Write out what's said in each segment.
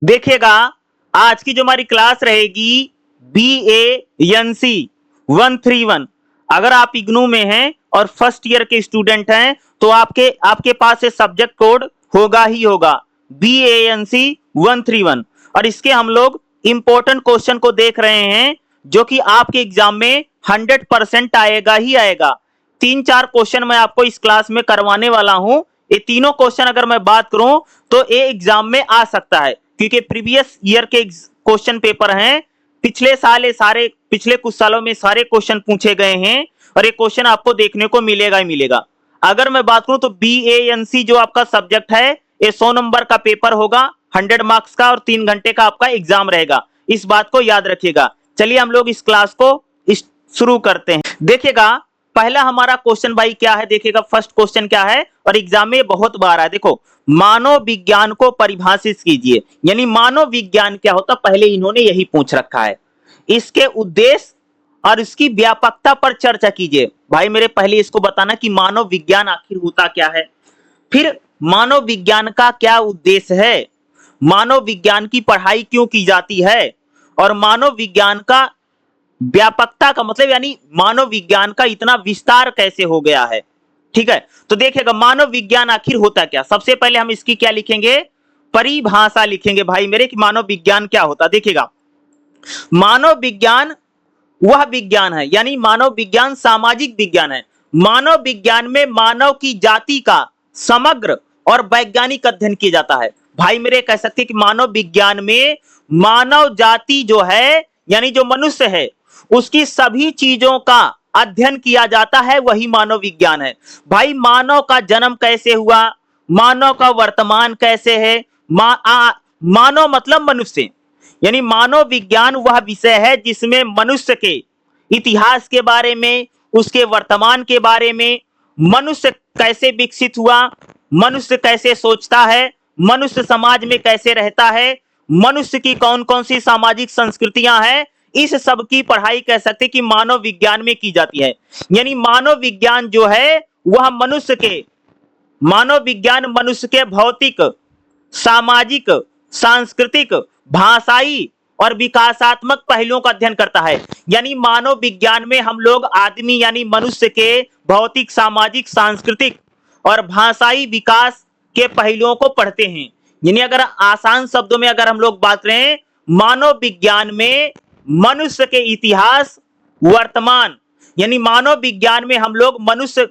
देखिएगा, आज की जो हमारी क्लास रहेगी BANC 131। अगर आप इग्नू में हैं और फर्स्ट ईयर के स्टूडेंट हैं तो आपके पास ये सब्जेक्ट कोड होगा ही होगा, BANC 131। और इसके हम लोग इंपॉर्टेंट क्वेश्चन को देख रहे हैं जो कि आपके एग्जाम में 100% आएगा ही आएगा। 3-4 क्वेश्चन मैं आपको इस क्लास में करवाने वाला हूं। ये तीनों क्वेश्चन अगर मैं बात करूं तो ये एग्जाम में आ सकता है, क्योंकि प्रीवियस ईयर के क्वेश्चन पेपर हैं। पिछले साल ये सारे पिछले कुछ सालों में सारे क्वेश्चन पूछे गए हैं और ये क्वेश्चन आपको देखने को मिलेगा ही मिलेगा। अगर मैं बात करूं तो BANC जो आपका सब्जेक्ट है ये 100 नंबर का पेपर होगा, 100 मार्क्स का, और 3 घंटे का आपका एग्जाम रहेगा। इस बात को याद रखिएगा। चलिए हम लोग इस क्लास को शुरू करते हैं। देखिएगा, पहला हमारा क्वेश्चन भाई क्या है, देखिएगा फर्स्ट क्वेश्चन क्या है और एग्जाम में बहुत बार है। देखो, मानव विज्ञान को परिभाषित कीजिए। यानी मानव विज्ञान क्या होता, पहले इन्होंने यही पूछ रखा है। इसके उद्देश्य और इसकी व्यापकता पर चर्चा कीजिए। भाई मेरे पहले इसको बताना कि मानव विज्ञान आखिर होता क्या है, फिर मानव विज्ञान का क्या उद्देश्य है, मानव विज्ञान की पढ़ाई क्यों की जाती है, और मानव विज्ञान का व्यापकता का मतलब यानी मानव विज्ञान का इतना विस्तार कैसे हो गया है। ठीक है, तो देखिएगा मानव विज्ञान आखिर होता क्या। सबसे पहले हम इसकी क्या लिखेंगे, परिभाषा लिखेंगे भाई मेरे कि मानव विज्ञान क्या होता। देखिएगा, मानव विज्ञान वह विज्ञान है, यानी मानव विज्ञान सामाजिक विज्ञान है। मानव विज्ञान में मानव की जाति का समग्र और वैज्ञानिक अध्ययन किया जाता है। भाई मेरे कह सकते हैं कि मानव विज्ञान में मानव जाति जो है यानी जो मनुष्य है उसकी सभी चीजों का अध्ययन किया जाता है, वही मानव विज्ञान है। भाई मानव का जन्म कैसे हुआ, मानव का वर्तमान कैसे है, मानव मतलब मनुष्य, यानी मानव विज्ञान वह विषय है जिसमें मनुष्य के इतिहास के बारे में, उसके वर्तमान के बारे में, मनुष्य कैसे विकसित हुआ, मनुष्य कैसे सोचता है, मनुष्य समाज में कैसे रहता है, मनुष्य की कौन कौन सी सामाजिक संस्कृतियां हैं, इस सब की पढ़ाई कह सकते कि मानव विज्ञान में की जाती है। यानी मानव विज्ञान जो है वह मानव विज्ञान मनुष्य के भौतिक, सामाजिक, सांस्कृतिक, भाषाई और विकासात्मक पहलुओं का अध्ययन करता है। यानी मानव विज्ञान में हम लोग आदमी यानी मनुष्य के भौतिक, सामाजिक, सांस्कृतिक और भाषाई विकास के पहलुओं को पढ़ते हैं। यानी अगर आसान शब्दों में अगर हम लोग बात करें, मानव विज्ञान में मनुष्य के इतिहास, वर्तमान, यानी मानव विज्ञान में हम लोग मनुष्य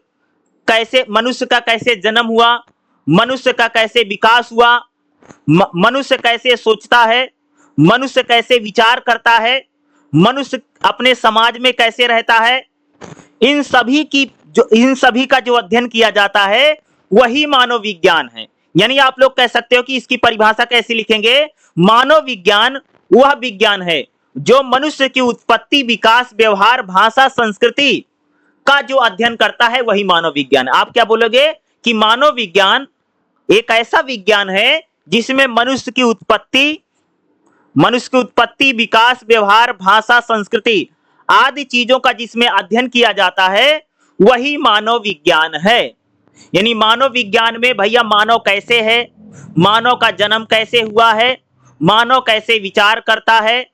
का कैसे जन्म हुआ, मनुष्य का कैसे विकास हुआ, मनुष्य कैसे सोचता है, मनुष्य कैसे विचार करता है, मनुष्य अपने समाज में कैसे रहता है, इन सभी का जो अध्ययन किया जाता है वही मानव विज्ञान है। यानी आप लोग कह सकते हो कि इसकी परिभाषा कैसे लिखेंगे, मानव विज्ञान वह विज्ञान है जो मनुष्य की उत्पत्ति, विकास, व्यवहार, भाषा, संस्कृति का जो अध्ययन करता है वही मानव विज्ञान है। आप क्या बोलोगे कि मानव विज्ञान एक ऐसा विज्ञान है जिसमें मनुष्य की उत्पत्ति, विकास, व्यवहार, भाषा, संस्कृति आदि चीजों का जिसमें अध्ययन किया जाता है वही मानव विज्ञान है। यानी मानव विज्ञान में भैया मानव कैसे है, मानव का जन्म कैसे हुआ है, मानव कैसे विचार करता है,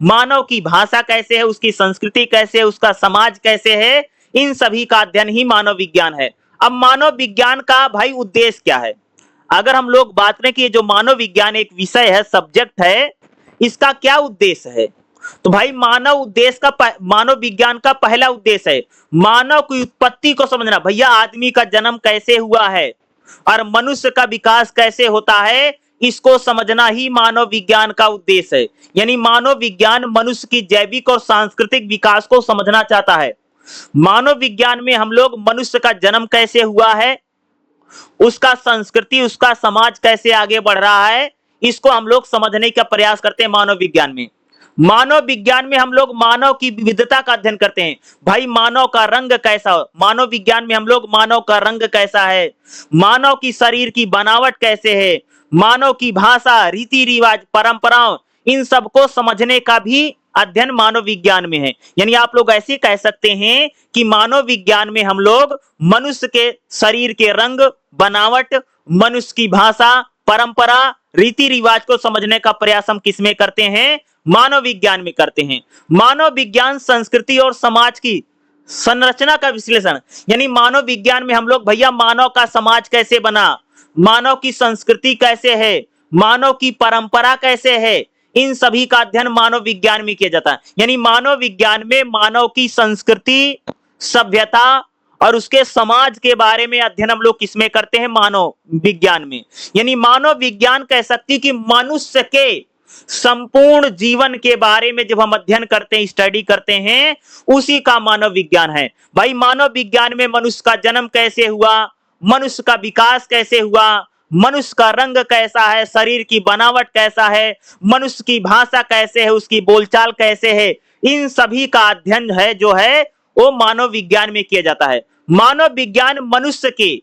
मानव की भाषा कैसे है, उसकी संस्कृति कैसे है, उसका समाज कैसे है, इन सभी का अध्ययन ही मानव विज्ञान है। अब मानव विज्ञान का भाई उद्देश्य क्या है, अगर हम लोग बात करें कि जो मानव विज्ञान एक विषय है, सब्जेक्ट है, इसका क्या उद्देश्य है, तो भाई मानव विज्ञान का पहला उद्देश्य है मानव की उत्पत्ति को समझना। भैया आदमी का जन्म कैसे हुआ है और मनुष्य का विकास कैसे होता है, इसको समझना ही मानव विज्ञान का उद्देश्य है। यानी मानव विज्ञान मनुष्य की जैविक और सांस्कृतिक विकास को समझना चाहता है। मानव विज्ञान में हम लोग मनुष्य का जन्म कैसे हुआ है, उसका संस्कृति, उसका समाज कैसे आगे बढ़ रहा है, इसको हम लोग समझने का प्रयास करते हैं मानव विज्ञान में। मानव विज्ञान में हम लोग मानव की विविधता का अध्ययन करते हैं। भाई मानव का रंग कैसा हो, मानव विज्ञान में हम लोग मानव का रंग कैसा है, मानव की शरीर की बनावट कैसे है, मानव की भाषा, रीति रिवाज, परंपराओं, इन सबको समझने का भी अध्ययन मानव विज्ञान में है। यानी आप लोग ऐसे कह सकते हैं कि मानव विज्ञान में हम लोग मनुष्य के शरीर के रंग, बनावट, मनुष्य की भाषा, परंपरा, रीति रिवाज को समझने का प्रयास हम किसमें करते हैं? मानव विज्ञान में करते हैं। मानव विज्ञान संस्कृति और समाज की संरचना का विश्लेषण, यानी मानव विज्ञान में हम लोग भैया मानव का समाज कैसे बना, मानव की संस्कृति कैसे है, मानव की परंपरा कैसे है, इन सभी का अध्ययन मानव विज्ञान में किया जाता है। यानी मानव विज्ञान में मानव की संस्कृति, सभ्यता और उसके समाज के बारे में अध्ययन हम लोग किसमें करते हैं? मानव विज्ञान में। यानी मानव विज्ञान कह सकती है कि मनुष्य के संपूर्ण जीवन के बारे में जब हम अध्ययन करते हैं, स्टडी करते हैं, उसी का मानव विज्ञान है। भाई मानव विज्ञान में मनुष्य का जन्म कैसे हुआ, मनुष्य का विकास कैसे हुआ, मनुष्य का रंग कैसा है, शरीर की बनावट कैसा है, मनुष्य की भाषा कैसे है, उसकी बोलचाल कैसे है, इन सभी का अध्ययन है जो है वो मानव विज्ञान में किया जाता है। मानव विज्ञान मनुष्य के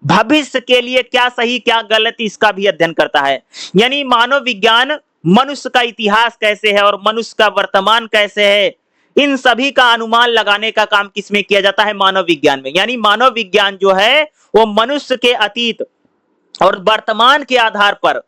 भविष्य के लिए क्या सही क्या गलत इसका भी अध्ययन करता है। यानी मानव विज्ञान मनुष्य का इतिहास कैसे है और मनुष्य का वर्तमान कैसे है, इन सभी का अनुमान लगाने का काम किसमें किया जाता है? मानव विज्ञान में। यानी मानव विज्ञान जो है वो मनुष्य के अतीत और वर्तमान के आधार पर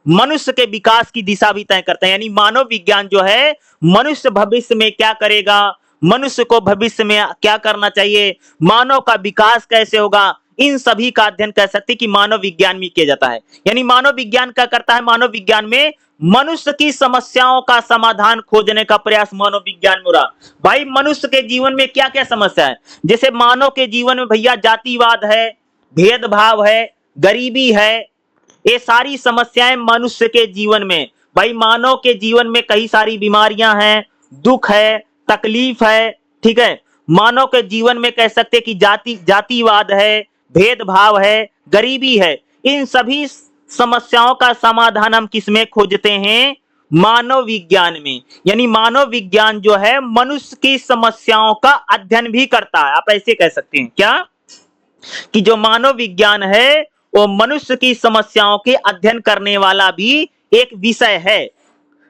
मनुष्य के विकास की दिशा भी तय करता है। यानी मानव विज्ञान जो है मनुष्य भविष्य में क्या करेगा, मनुष्य को भविष्य में क्या करना चाहिए, मानव का विकास कैसे होगा, इन सभी का अध्ययन कह सकते हैं कि मानव विज्ञान में किया जाता है। यानी मानव विज्ञान क्या करता है? मानव विज्ञान में मनुष्य की समस्याओं का समाधान खोजने का प्रयास मानव विज्ञान में हो रहा। भाई मनुष्य के जीवन में क्या क्या समस्या है? जैसे मानव के जीवन में भैया जातिवाद है, भेदभाव है, गरीबी है, ये सारी समस्याएं मनुष्य के जीवन में। भाई मानव के जीवन में कई सारी बीमारियां हैं, दुख है, तकलीफ है, ठीक है। मानव के जीवन में कह सकते हैं कि जातिवाद है, भेदभाव है, गरीबी है। इन सभी समस्याओं का समाधान हम किसमें खोजते हैं? मानव विज्ञान में। यानी मानव विज्ञान जो है मनुष्य की समस्याओं का अध्ययन भी करता है। आप ऐसे कह सकते हैं क्या कि जो मानव विज्ञान है वो मनुष्य की समस्याओं के अध्ययन करने वाला भी एक विषय है।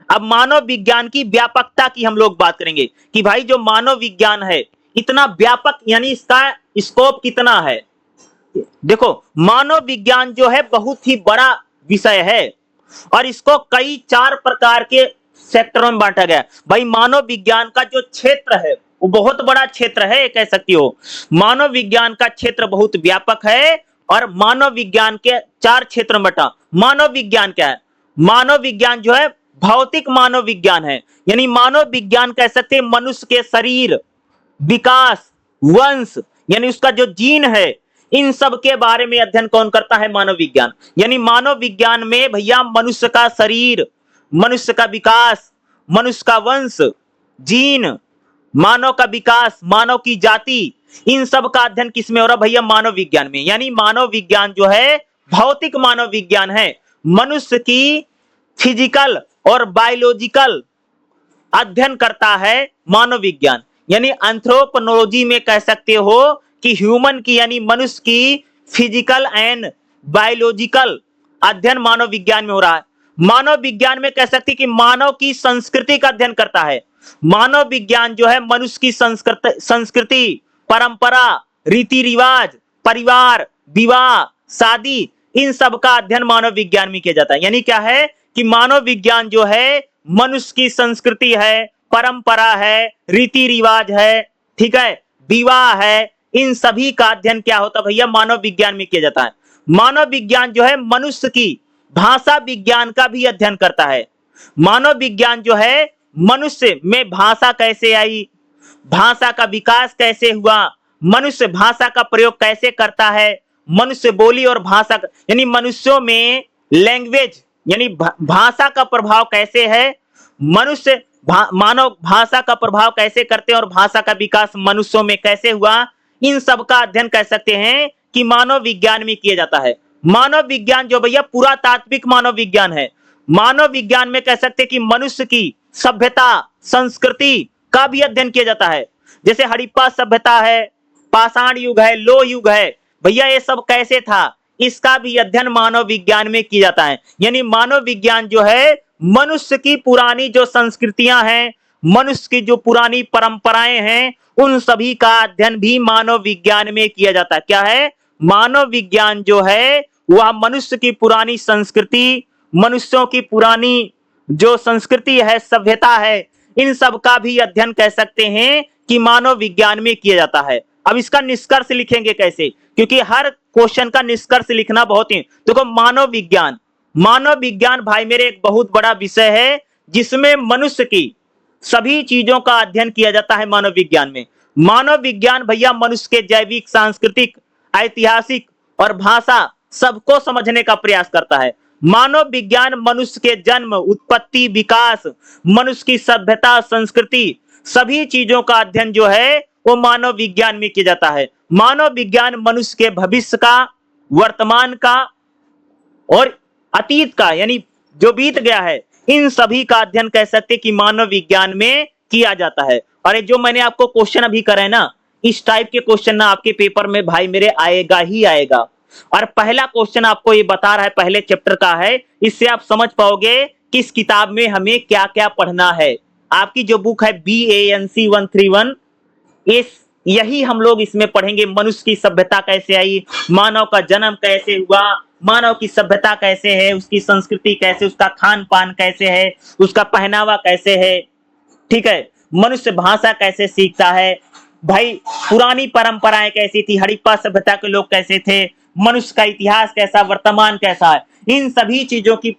अब मानव विज्ञान की व्यापकता की हम लोग बात करेंगे कि भाई जो मानव विज्ञान है इतना व्यापक, यानी इसका स्कोप कितना है। देखो मानव विज्ञान जो है बहुत ही बड़ा विषय है और इसको कई 4 प्रकार के सेक्टरों में बांटा गया। भाई मानव विज्ञान का जो क्षेत्र है वो बहुत बड़ा क्षेत्र है, कह सकती हो। मानव विज्ञान का क्षेत्र बहुत व्यापक है और मानव विज्ञान के 4 क्षेत्र में बटा। मानव विज्ञान क्या है? मानव विज्ञान जो है भौतिक मानव विज्ञान है। यानी मानव विज्ञान कह सकते हैं मनुष्य के शरीर, विकास, वंश, यानी उसका जो जीन है, इन सब के बारे में अध्ययन कौन करता है? मानव विज्ञान। यानी मानव विज्ञान में भैया मनुष्य का शरीर, मनुष्य का विकास, मनुष्य का वंश, जीन, मानव का विकास, मानव की जाति, इन सब का अध्ययन किसमें हो रहा भैया? मानव विज्ञान में। यानी मानव विज्ञान जो है भौतिक मानव विज्ञान है। मनुष्य की फिजिकल और बायोलॉजिकल अध्ययन करता है मानव विज्ञान। यानी एंथ्रोपोलॉजी में कह सकते हो कि ह्यूमन की यानी मनुष्य की फिजिकल एंड बायोलॉजिकल अध्ययन मानव विज्ञान में हो रहा है। मानव विज्ञान में कह सकते हैं कि मानव की संस्कृति का अध्ययन करता है। मानव विज्ञान जो है मनुष्य की संस्कृति, परंपरा, रीति रिवाज, परिवार, विवाह, शादी, इन सब का अध्ययन मानव विज्ञान में किया जाता है। यानी क्या है कि मानव विज्ञान जो है मनुष्य की संस्कृति है, परंपरा है, रीति रिवाज है, ठीक है, विवाह है, इन सभी का अध्ययन क्या होता है भैया? मानव विज्ञान में किया जाता है। मानव विज्ञान जो है मनुष्य की भाषा विज्ञान का भी अध्ययन करता है। मानव विज्ञान जो है मनुष्य में भाषा कैसे आई, भाषा का विकास कैसे हुआ, मनुष्य भाषा का प्रयोग कैसे करता है, मनुष्य बोली और भाषा यानी मनुष्यों में लैंग्वेज यानी भाषा का प्रभाव कैसे है, मनुष्य मानव भाषा का प्रभाव कैसे करते हैं और भाषा का विकास मनुष्यों में कैसे हुआ, इन सब का अध्ययन कह सकते हैं कि मानव विज्ञान में किया जाता है। मानव विज्ञान जो भैया पुरातात्विक मानव विज्ञान है। मानव विज्ञान में कह सकते हैं कि मनुष्य की सभ्यता, संस्कृति का भी अध्ययन किया जाता है। जैसे हड़प्पा सभ्यता है, पाषाण युग है, लोह युग है, भैया ये सब कैसे था, इसका भी अध्ययन मानव विज्ञान में किया जाता है। यानी मानव विज्ञान जो है मनुष्य की पुरानी जो संस्कृतियां हैं, मनुष्य की जो पुरानी परंपराएं हैं, उन सभी का अध्ययन भी मानव विज्ञान में किया जाता है। क्या है? मानव विज्ञान जो है वह मनुष्य की पुरानी संस्कृति, मनुष्यों की पुरानी जो संस्कृति है, सभ्यता है, इन सब का भी अध्ययन कह सकते हैं कि मानव विज्ञान में किया जाता है। अब इसका निष्कर्ष लिखेंगे कैसे, क्योंकि हर क्वेश्चन का निष्कर्ष लिखना बहुत ही, देखो मानव विज्ञान भाई मेरे एक बहुत बड़ा विषय है जिसमें मनुष्य की सभी चीजों का अध्ययन किया जाता है। मानव विज्ञान में मानव विज्ञान भैया मनुष्य के जैविक, सांस्कृतिक, ऐतिहासिक और भाषा सबको समझने का प्रयास करता है। मानव विज्ञान मनुष्य के जन्म, उत्पत्ति, विकास, मनुष्य की सभ्यता, संस्कृति, सभी चीजों का अध्ययन जो है वो मानव विज्ञान में किया जाता है। मानव विज्ञान मनुष्य के भविष्य का, वर्तमान का और अतीत का, यानी जो बीत गया है, इन सभी का अध्ययन कह सकते कि मानव विज्ञान में किया जाता है। और ये जो मैंने आपको क्वेश्चन अभी कराए ना, इस टाइप के क्वेश्चन ना आपके पेपर में भाई मेरे आएगा ही आएगा। और पहला क्वेश्चन आपको ये बता रहा है, पहले चैप्टर का है, इससे आप समझ पाओगे किस किताब में हमें क्या क्या पढ़ना है। आपकी जो बुक है BANC 131, यही हम लोग इसमें पढ़ेंगे। मनुष्य की सभ्यता कैसे आई, मानव का जन्म कैसे हुआ, मानव की सभ्यता कैसे है, उसकी संस्कृति कैसे, उसका खान पान कैसे है, उसका पहनावा कैसे है, ठीक है, मनुष्य भाषा कैसे सीखता है, भाई पुरानी परंपराएं कैसी थी, हड़प्पा सभ्यता के लोग कैसे थे, मनुष्य का इतिहास कैसा, वर्तमान कैसा है, इन सभी चीजों की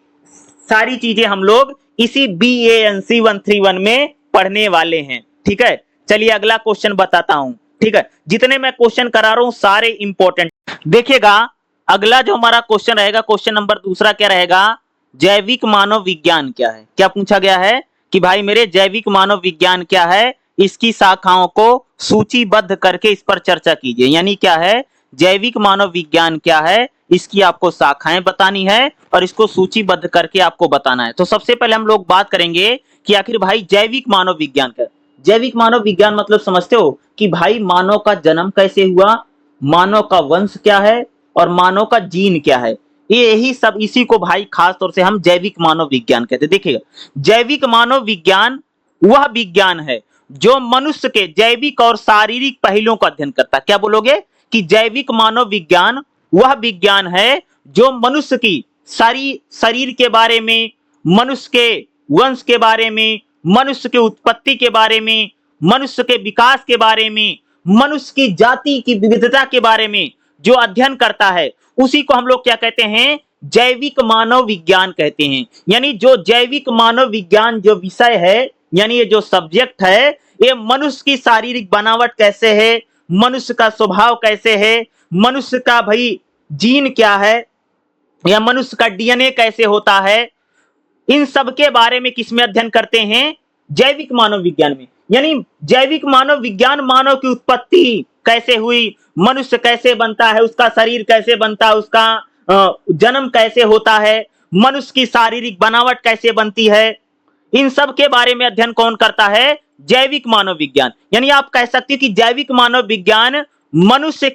सारी चीजें हम लोग इसी BANC 131 में पढ़ने वाले हैं। ठीक है, चलिए अगला क्वेश्चन बताता हूं। ठीक है, जितने मैं क्वेश्चन करा रहा हूं सारे इंपॉर्टेंट देखिएगा। अगला जो हमारा क्वेश्चन रहेगा, क्वेश्चन नंबर दूसरा क्या रहेगा, जैविक मानव विज्ञान क्या है। क्या पूछा गया है कि भाई मेरे जैविक मानव विज्ञान क्या है, इसकी शाखाओं को सूचीबद्ध करके इस पर चर्चा कीजिए। यानी क्या है, जैविक मानव विज्ञान क्या है, इसकी आपको शाखाएं बतानी है और इसको सूचीबद्ध करके आपको बताना है। तो सबसे पहले हम लोग बात करेंगे कि आखिर भाई जैविक मानव विज्ञान क्या। जैविक मानव विज्ञान मतलब समझते हो कि भाई मानव का जन्म कैसे हुआ, मानव का वंश क्या है और मानव का जीन क्या है, ये यही सब, इसी को भाई खास तौर से हम जैविक मानव विज्ञान कहते हैं। देखिएगा, जैविक मानव विज्ञान वह विज्ञान है जो मनुष्य के जैविक और शारीरिक पहलुओं का अध्ययन करता है। क्या बोलोगे कि जैविक मानव विज्ञान वह विज्ञान है जो मनुष्य की शरीर के बारे में, मनुष्य के वंश के बारे में, मनुष्य की उत्पत्ति के बारे में, मनुष्य के विकास के बारे में, मनुष्य की जाति की विविधता के बारे में जो अध्ययन करता है, उसी को हम लोग क्या कहते हैं, जैविक मानव विज्ञान कहते हैं। यानी जो जैविक मानव विज्ञान जो विषय है, यानी ये जो सब्जेक्ट है, ये मनुष्य की शारीरिक बनावट कैसे है, मनुष्य का स्वभाव कैसे है, मनुष्य का भाई जीन क्या है, या मनुष्य का DNA कैसे होता है, इन सब के बारे में किसमें अध्ययन करते हैं, जैविक मानव विज्ञान में। यानी जैविक मानव विज्ञान मानव की उत्पत्ति कैसे हुई, मनुष्य कैसे बनता है, उसका शरीर कैसे बनता है, उसका जन्म कैसे होता है, मनुष्य की शारीरिक बनावट कैसे बनती है, इन सब के बारे में अध्ययन कौन करता है, जैविक मानव विज्ञान। यानी आप कह सकते हो कि जैविक मानव विज्ञान मनुष्य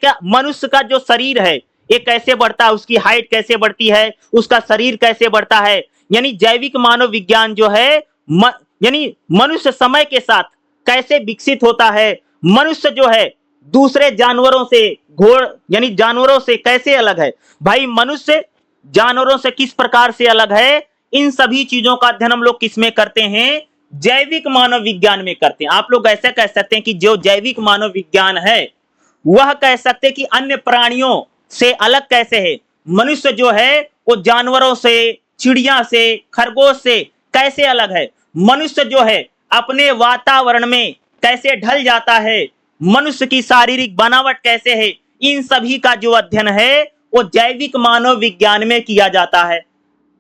का जो शरीर है ये कैसे बढ़ता है, उसकी हाइट कैसे बढ़ती है, उसका शरीर कैसे बढ़ता है। यानी जैविक मानव विज्ञान जो है यानी मनुष्य समय के साथ कैसे विकसित होता है, मनुष्य जो है दूसरे जानवरों से, घोड़ यानी जानवरों से कैसे अलग है, भाई मनुष्य जानवरों से किस प्रकार से अलग है, इन सभी चीजों का अध्ययन हम लोग किसमें करते हैं, जैविक मानव विज्ञान में करते हैं। आप लोग ऐसा कह सकते हैं कि जो जैविक मानव विज्ञान है वह कह सकते हैं कि अन्य प्राणियों से अलग कैसे है। मनुष्य जो है वो जानवरों से, चिड़िया से, खरगोश से कैसे अलग है, मनुष्य जो है अपने वातावरण में कैसे ढल जाता है, मनुष्य की शारीरिक बनावट कैसे है, इन सभी का जो अध्ययन है वो जैविक मानव विज्ञान में किया जाता है।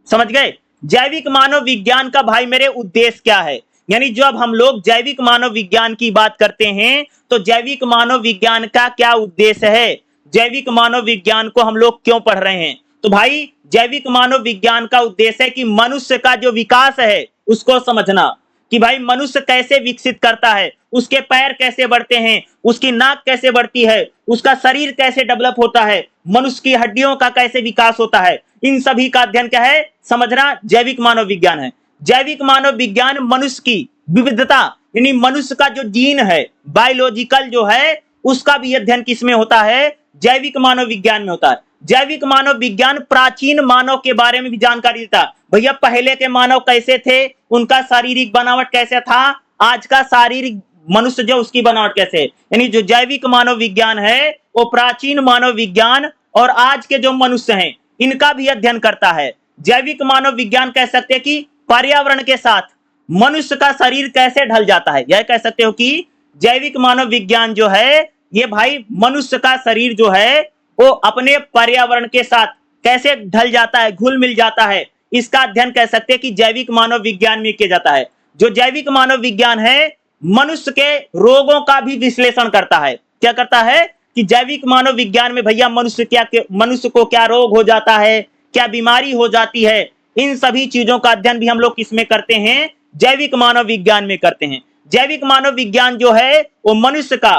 समझ गए, जैविक मानव विज्ञान का भाई मेरे उद्देश्य क्या है। यानी जब हम लोग जैविक मानव विज्ञान की बात करते हैं तो जैविक मानव विज्ञान का क्या उद्देश्य है, जैविक मानव विज्ञान को हम लोग क्यों पढ़ रहे हैं। तो भाई जैविक मानव विज्ञान का उद्देश्य है कि मनुष्य का जो विकास है उसको समझना, कि भाई मनुष्य कैसे विकसित करता है, उसके पैर कैसे बढ़ते हैं, उसकी नाक कैसे बढ़ती है, उसका शरीर कैसे डेवलप होता है, मनुष्य की हड्डियों का कैसे विकास होता है, इन सभी का अध्ययन क्या है, समझना जैविक मानव विज्ञान है। जैविक मानव विज्ञान मनुष्य की विविधता, यानी मनुष्य का जो जीन है, बायोलॉजिकल जो है, उसका भी अध्ययन किसमें होता है, जैविक मानव विज्ञान में होता है। जैविक मानव विज्ञान प्राचीन मानव के बारे में भी जानकारी देता है। भैया पहले के मानव कैसे थे, उनका शारीरिक बनावट कैसे था, आज का शारीरिक मनुष्य जो उसकी बनावट कैसे है। यानी जो जैविक मानव विज्ञान है वो प्राचीन मानव विज्ञान और आज के जो मनुष्य हैं इनका भी अध्ययन करता है। जैविक मानव विज्ञान कह सकते हैं कि पर्यावरण के साथ मनुष्य का शरीर कैसे ढल जाता है। यह कह सकते हो कि जैविक मानव विज्ञान जो है ये भाई मनुष्य का शरीर जो है वो अपने पर्यावरण के साथ कैसे ढल जाता है, घुल मिल जाता है, इसका अध्ययन कह सकते हैं कि जैविक मानव विज्ञान में किया जाता है। जो जैविक मानव विज्ञान है मनुष्य के रोगों का भी विश्लेषण करता है। क्या करता है कि जैविक मानव विज्ञान में भैया मनुष्य को क्या रोग हो जाता है, क्या बीमारी हो जाती है, इन सभी चीजों का अध्ययन भी हम लोग किसमें करते हैं, जैविक मानव विज्ञान में करते हैं। जैविक मानव विज्ञान जो है वो मनुष्य का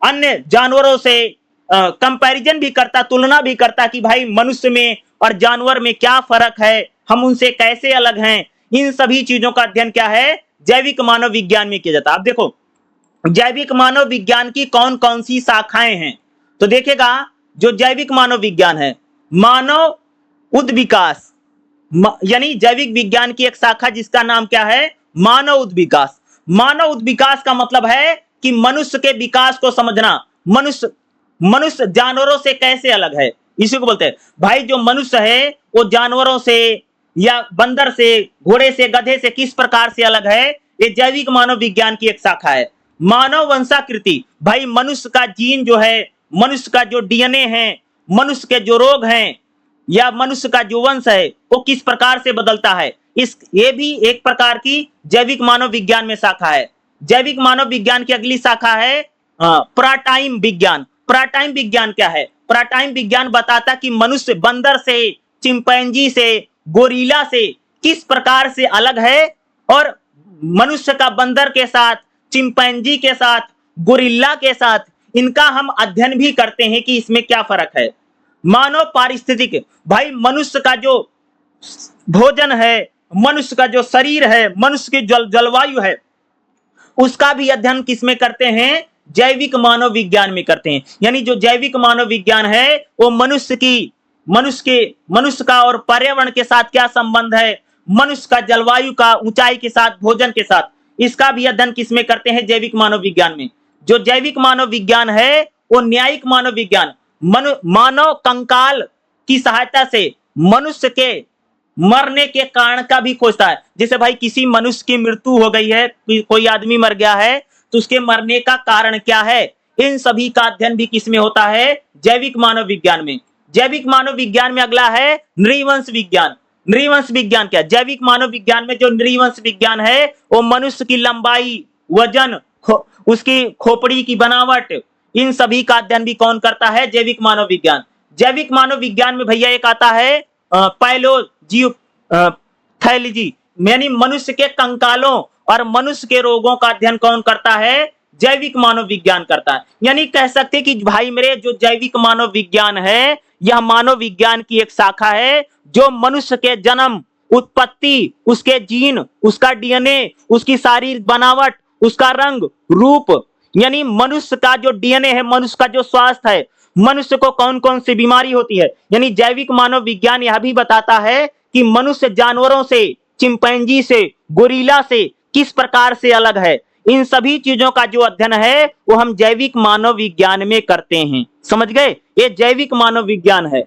अन्य जानवरों से कंपैरिजन भी करता, तुलना भी करता कि भाई मनुष्य में और जानवर में क्या फर्क है, हम उनसे कैसे अलग हैं। इन सभी चीजों का अध्ययन क्या है, जैविक मानव विज्ञान में किया जाता है। आप देखो जैविक मानव विज्ञान की कौन कौन सी शाखाएं हैं, तो देखेगा जो जैविक मानव विज्ञान है मानव उद्विकास, यानी जैविक विज्ञान की एक शाखा जिसका नाम क्या है, मानव उद्विकास। मानव उद्विकास का मतलब है कि मनुष्य के विकास को समझना, मनुष्य जानवरों से कैसे अलग है, इसी को बोलते हैं। भाई जो मनुष्य है वो जानवरों से या बंदर से, घोड़े से, गधे से किस प्रकार से अलग है, ये जैविक मानव विज्ञान की एक शाखा है। मानव वंशाकृति, भाई मनुष्य का जीन जो है, मनुष्य का जो डीएनए है, मनुष्य के जो रोग हैं या मनुष्य का जो वंश है वो किस प्रकार से बदलता है, ये भी एक प्रकार की जैविक मानव विज्ञान में शाखा है। जैविक मानव विज्ञान की अगली शाखा है प्राटाइम विज्ञान। प्राटाइम विज्ञान क्या है, प्राटाइम विज्ञान बताता कि मनुष्य बंदर से, चिंपैंजी से, गोरिल्ला से किस प्रकार से अलग है और मनुष्य का बंदर के साथ, चिंपैंजी के साथ, गोरिल्ला के साथ इनका हम अध्ययन भी करते हैं कि इसमें क्या फर्क है। मानव पारिस्थितिक, भाई मनुष्य का जो भोजन है, मनुष्य का जो शरीर है, मनुष्य की जलवायु है, उसका भी अध्ययन किसमें करते हैं, जैविक मानव विज्ञान में करते हैं। यानी जो जैविक मानव विज्ञान है वो मनुष्य का और पर्यावरण के साथ क्या संबंध है, मनुष्य का जलवायु का, ऊंचाई के साथ, भोजन के साथ, इसका भी अध्ययन किसमें करते हैं, जैविक मानव विज्ञान में। जो जैविक मानव विज्ञान है वो न्यायिक मानव विज्ञान, मानव कंकाल की सहायता से मनुष्य के मरने के कारण का भी खोजता है। जैसे भाई किसी मनुष्य की मृत्यु हो गई है, कोई आदमी मर गया है, तो उसके मरने का कारण क्या है, इन सभी का अध्ययन भी किसमें होता है, जैविक मानव विज्ञान में। जैविक मानव विज्ञान में अगला है नृवंश विज्ञान। नृवंश विज्ञान क्या, जैविक मानव विज्ञान में जो नृवंश विज्ञान है वो मनुष्य की लंबाई, वजन, उसकी खोपड़ी की बनावट, इन सभी का अध्ययन भी कौन करता है, जैविक मानव विज्ञान। जैविक मानव विज्ञान में भैया एक आता है पैथोलॉजी, यानी मनुष्य के कंकालों और मनुष्य के रोगों का अध्ययन कौन करता है, जैविक मानव विज्ञान करता है। यानी कह सकते हैं कि भाई मेरे जो जैविक मानव विज्ञान है यह मानव विज्ञान की एक शाखा है जो मनुष्य के जन्म, उत्पत्ति, उसके जीन, उसका डीएनए, उसकी शारीरिक बनावट, उसका रंग, रूप, यानी मनुष्य का जो डीएनए है, मनुष्य का जो स्वास्थ्य है, मनुष्य को कौन कौन सी बीमारी होती है। यानी जैविक मानव विज्ञान यह भी बताता है कि मनुष्य जानवरों से, चिंपैंजी से, गोरिल्ला से किस प्रकार से अलग है। इन सभी चीजों का जो अध्ययन है वो हम जैविक मानव विज्ञान में करते हैं। समझ गए, ये जैविक मानव विज्ञान है।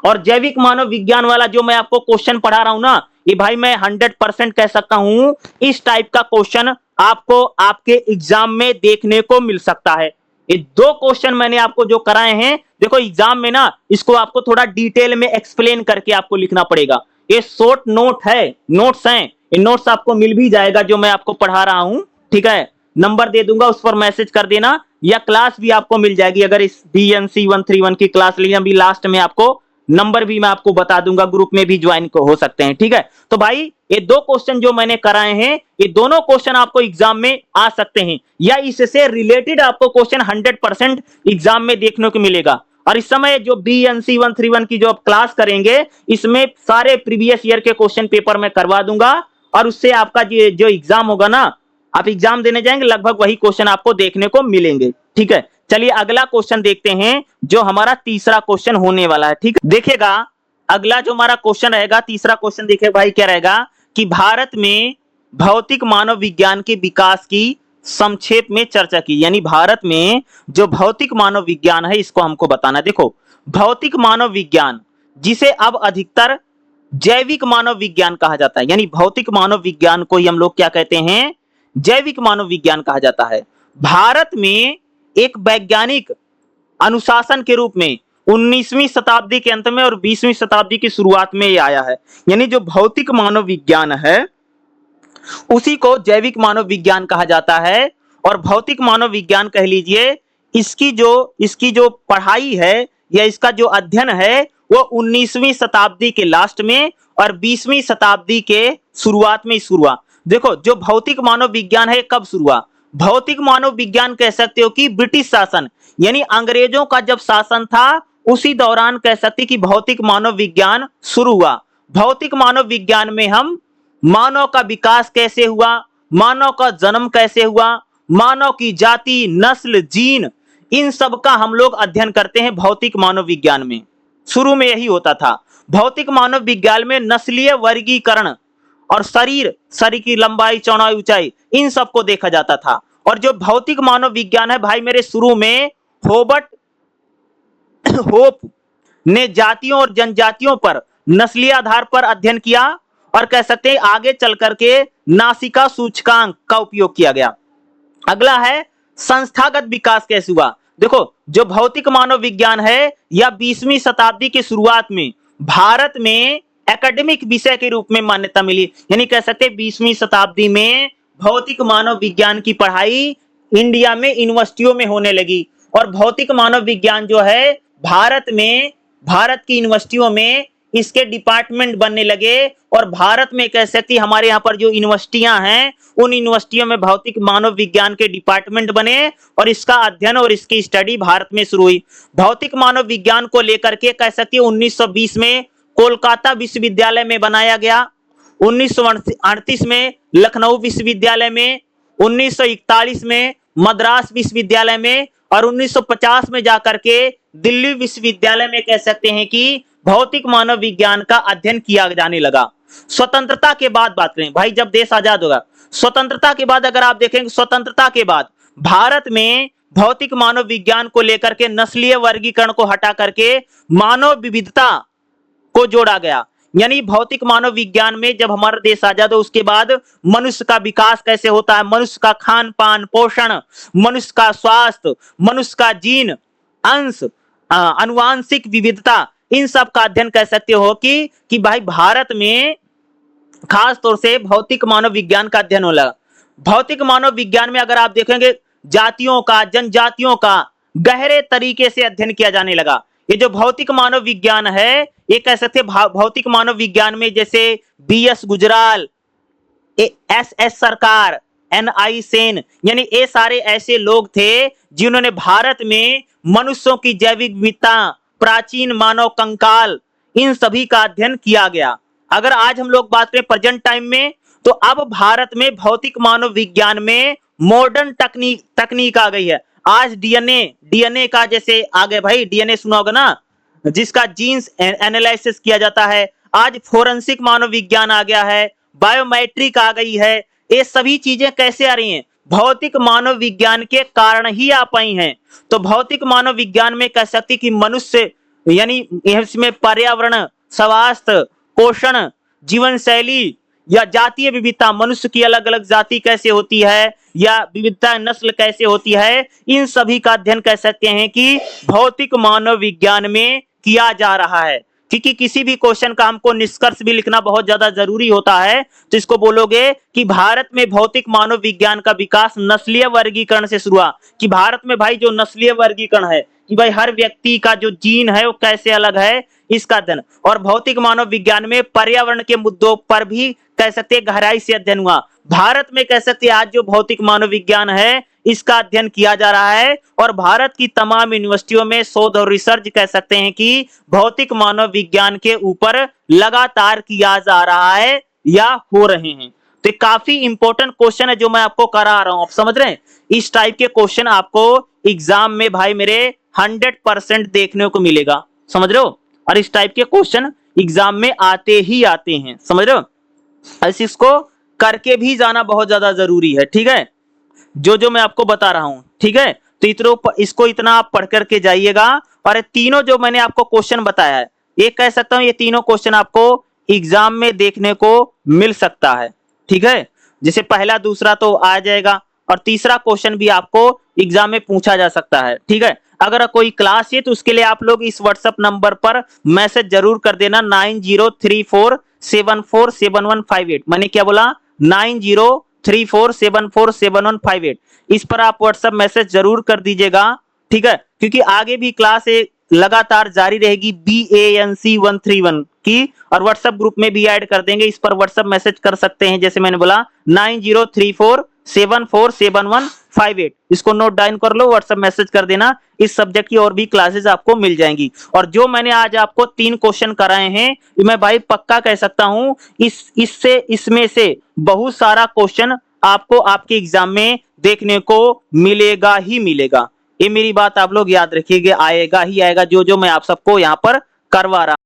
और जैविक मानव विज्ञान वाला जो मैं आपको क्वेश्चन पढ़ा रहा हूं ना, ये भाई मैं 100% कह सकता हूं इस टाइप का क्वेश्चन आपको आपके एग्जाम में देखने को मिल सकता है। ये 2 क्वेश्चन मैंने आपको जो कराए हैं, देखो एग्जाम में ना इसको आपको थोड़ा डिटेल में एक्सप्लेन करके आपको लिखना पड़ेगा। ये शॉर्ट नोट है, नोट्स हैं, ये नोट्स आपको मिल भी जाएगा जो मैं आपको पढ़ा रहा हूं, ठीक है। नंबर दे दूंगा, उस पर मैसेज कर देना, या क्लास भी आपको मिल जाएगी। अगर इस BNC 131 की क्लास ली, अभी लास्ट में आपको नंबर भी मैं आपको बता दूंगा, ग्रुप में भी ज्वाइन हो सकते हैं, ठीक है। तो भाई ये 2 क्वेश्चन जो मैंने कराए हैं, ये दोनों क्वेश्चन आपको एग्जाम में आ सकते हैं, या इससे रिलेटेड आपको क्वेश्चन 100% एग्जाम में देखने को मिलेगा। और इस समय जो BNC 131 की जो आप क्लास करेंगे, इसमें सारे प्रीवियस ईयर के क्वेश्चन पेपर मैं करवा दूंगा, और उससे आपका जो एग्जाम होगा ना, आप एग्जाम देने जाएंगे लगभग वही क्वेश्चन आपको देखने को मिलेंगे, ठीक है। चलिए अगला क्वेश्चन देखते हैं जो हमारा तीसरा क्वेश्चन होने वाला है, ठीक है। देखिएगा अगला जो हमारा क्वेश्चन रहेगा, तीसरा क्वेश्चन देखिए भाई क्या रहेगा कि भारत में भौतिक मानव विज्ञान के विकास की संक्षेप में चर्चा की। यानी भारत में जो भौतिक मानव विज्ञान है इसको हमको बताना। देखो भौतिक मानव विज्ञान जिसे अब अधिकतर जैविक मानव विज्ञान कहा जाता है, यानी भौतिक मानव विज्ञान को ही हम लोग क्या कहते हैं, जैविक मानव विज्ञान कहा जाता है। भारत में एक वैज्ञानिक अनुशासन के रूप में 19वीं शताब्दी के अंत में और 20वीं शताब्दी की शुरुआत में ये आया है। यानी जो भौतिक मानव विज्ञान है उसी को जैविक मानव विज्ञान कहा जाता है। और भौतिक मानव विज्ञान कह लीजिए इसकी जो पढ़ाई है या इसका जो अध्ययन है वो 19वीं शताब्दी के लास्ट में और 20वीं शताब्दी के शुरुआत में शुरू हुआ। देखो जो भौतिक मानव विज्ञान है कब शुरू हुआ, भौतिक मानव विज्ञान कह सकते हो कि ब्रिटिश शासन यानी अंग्रेजों का जब शासन था उसी दौरान कह सकते कि भौतिक मानव विज्ञान शुरू हुआ। भौतिक मानव विज्ञान में हम मानव का विकास कैसे हुआ, मानव का जन्म कैसे हुआ, मानव की जाति, नस्ल, जीन, इन सब का हम लोग अध्ययन करते हैं भौतिक मानव विज्ञान में। शुरू में यही होता था। भौतिक मानव विज्ञान में नस्लीय वर्गीकरण और शरीर की लंबाई, चौड़ाई, ऊंचाई, इन सबको देखा जाता था। और जो भौतिक मानव विज्ञान है भाई मेरे शुरू में होबर्ट होप ने जातियों और जनजातियों पर नस्लीय आधार पर अध्ययन किया और कह सकते हैं आगे चल करके नासिका सूचकांक का उपयोग किया गया। अगला है संस्थागत विकास कैसे हुआ। देखो जो भौतिक मानव विज्ञान है या 20वीं शताब्दी की शुरुआत में भारत में एकेडमिक विषय के रूप में मान्यता मिली। यानी कह सकते हैं 20वीं शताब्दी में भौतिक मानव विज्ञान की पढ़ाई इंडिया में यूनिवर्सिटियों में होने लगी। और भौतिक मानव विज्ञान जो है भारत की यूनिवर्सिटियों में इसके डिपार्टमेंट बनने लगे। और भारत में कह सकती हमारे यहाँ पर जो यूनिवर्सिटियां हैं उन यूनिवर्सिटियों में भौतिक मानव विज्ञान के डिपार्टमेंट बने और इसका अध्ययन और इसकी स्टडी भारत में शुरू हुई। भौतिक मानव विज्ञान को लेकर के कह सकती है 1920 में कोलकाता विश्वविद्यालय में बनाया गया, 1938 में लखनऊ विश्वविद्यालय में, 1941 में मद्रास विश्वविद्यालय में और 1950 में जाकर के दिल्ली विश्वविद्यालय में कह सकते हैं कि भौतिक मानव विज्ञान का अध्ययन किया जाने लगा। स्वतंत्रता के बाद बात करें भाई, जब देश आजाद होगा, स्वतंत्रता के बाद अगर आप देखेंगे स्वतंत्रता के बाद भारत में भौतिक मानव विज्ञान को लेकर के नस्लीय वर्गीकरण को हटा करके मानव विविधता को जोड़ा गया। यानी भौतिक मानव विज्ञान में जब हमारा देश आजाद हो उसके बाद मनुष्य का विकास कैसे होता है, मनुष्य का खान पान, पोषण, मनुष्य का स्वास्थ्य, मनुष्य का जीन, अंश, अनुवांशिक विविधता, इन सब का अध्ययन कह सकते हो कि भाई भारत में खास तौर से भौतिक मानव विज्ञान का अध्ययन हो लगा। भौतिक मानव विज्ञान में अगर आप देखेंगे जातियों का, जनजातियों का गहरे तरीके से अध्ययन किया जाने लगा। ये जो भौतिक मानव विज्ञान है ये कह सकते भौतिक मानव विज्ञान में जैसे BS गुजराल, SS सरकार, NI सेन, यानी ये सारे ऐसे लोग थे जिन्होंने भारत में मनुष्यों की जैविक विविधता, प्राचीन मानव कंकाल, इन सभी का अध्ययन किया गया। अगर आज हम लोग बात करें प्रेजेंट टाइम में तो अब भारत में भौतिक मानव विज्ञान में मॉडर्न तकनीक आ गई है। आज डीएनए का जैसे आ गए भाई, डीएनए सुना होगा ना, जिसका जीन्स एनालिसिस किया जाता है। आज फोरेंसिक मानव विज्ञान आ गया है, बायोमेट्रिक आ गई है। ये सभी चीजें कैसे आ रही हैं, भौतिक मानव विज्ञान के कारण ही आ पाई हैं। तो भौतिक मानव विज्ञान में कह सकती कि मनुष्य यानी इसमें पर्यावरण, स्वास्थ्य, पोषण, जीवन शैली या जातीय विविधता, मनुष्य की अलग अलग जाति कैसे होती है या विविधता नस्ल कैसे होती है, इन सभी का अध्ययन कह सकते हैं कि भौतिक मानव विज्ञान में किया जा रहा है। क्योंकि किसी भी क्वेश्चन का हमको निष्कर्ष भी लिखना बहुत ज्यादा जरूरी होता है। तो इसको बोलोगे कि भारत में भौतिक मानव विज्ञान का विकास नस्लीय वर्गीकरण से शुरू हुआ। कि भारत में भाई जो नस्लीय वर्गीकरण है कि भाई हर व्यक्ति का जो जीन है वो कैसे अलग है, इसका अध्ययन। और भौतिक मानव विज्ञान में पर्यावरण के मुद्दों पर भी कह सकते गहराई से अध्ययन हुआ। भारत में कह सकते आज जो भौतिक मानव विज्ञान है इसका अध्ययन किया जा रहा है। और भारत की तमाम यूनिवर्सिटियों में शोध और रिसर्च कह सकते हैं कि भौतिक मानव विज्ञान के ऊपर लगातार किया जा रहा है या हो रहे हैं। तो काफी इंपॉर्टेंट क्वेश्चन है जो मैं आपको करा रहा हूं, आप समझ रहे हैं। इस टाइप के क्वेश्चन आपको एग्जाम में भाई मेरे 100% देखने को मिलेगा, समझ रहे हो। और इस टाइप के क्वेश्चन एग्जाम में आते ही आते हैं, समझ रहे हो। ऐसे इसको करके भी जाना बहुत ज्यादा जरूरी है, ठीक है, जो मैं आपको बता रहा हूं, ठीक है। तो इसको इतना आप पढ़ करके जाइएगा। और ये तीनों जो मैंने आपको क्वेश्चन बताया है, ये कह सकता हूं ये तीनों क्वेश्चन आपको एग्जाम में देखने को मिल सकता है, ठीक है। जैसे पहला दूसरा तो आ जाएगा, और तीसरा क्वेश्चन भी आपको एग्जाम में पूछा जा सकता है, ठीक है। अगर कोई क्लास है तो उसके लिए आप लोग इस व्हाट्सएप नंबर पर मैसेज जरूर कर देना, 9034747158। मैंने क्या बोला, 9034747158। इस पर आप व्हाट्सएप मैसेज जरूर कर दीजिएगा, ठीक है, क्योंकि आगे भी क्लास लगातार जारी रहेगी BANC 131 की, और व्हाट्सएप ग्रुप में भी ऐड कर देंगे। इस पर व्हाट्सएप मैसेज कर सकते हैं, जैसे मैंने बोला 9034747158। इसको नोट डाउन कर लो, व्हाट्सएप मैसेज कर देना। इस सब्जेक्ट की और भी क्लासेस आपको मिल जाएंगी। और जो मैंने आज आपको 3 क्वेश्चन कराए हैं, मैं भाई पक्का कह सकता हूं इसमें से बहुत सारा क्वेश्चन आपको आपके एग्जाम में देखने को मिलेगा ही मिलेगा। ये मेरी बात आप लोग याद रखिएगा, आएगा ही आएगा, जो मैं आप सबको यहाँ पर करवा रहा हूं।